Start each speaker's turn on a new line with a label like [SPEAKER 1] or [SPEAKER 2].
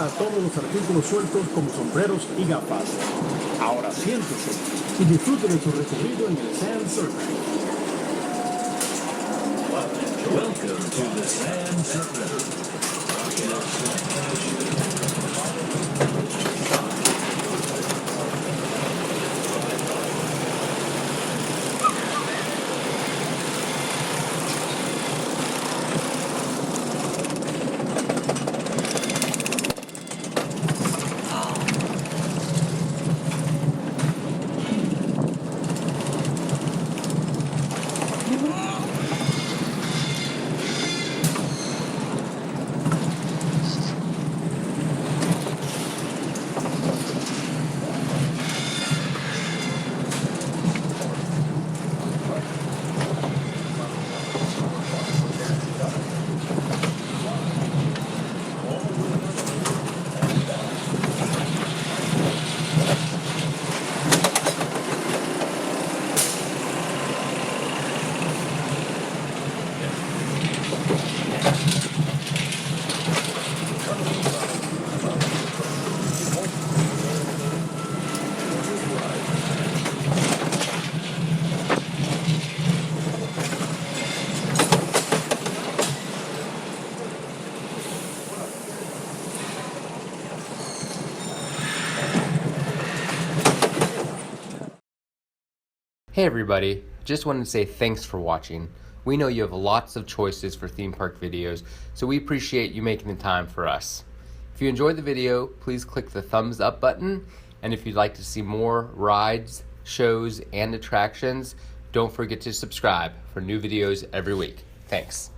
[SPEAKER 1] a todos los artículos sueltos como sombreros y gafas. Ahora siéntese y disfrute de su recorrido en el Sand Serpent.
[SPEAKER 2] Welcome to the Sand Serpent.
[SPEAKER 3] Hey everybody, just wanted to say thanks for watching. We know you have lots of choices for theme park videos, so we appreciate you making the time for us. If you enjoyed the video, please click the thumbs up button, and if you'd like to see more rides, shows, and attractions, don't forget to subscribe for new videos every week. Thanks.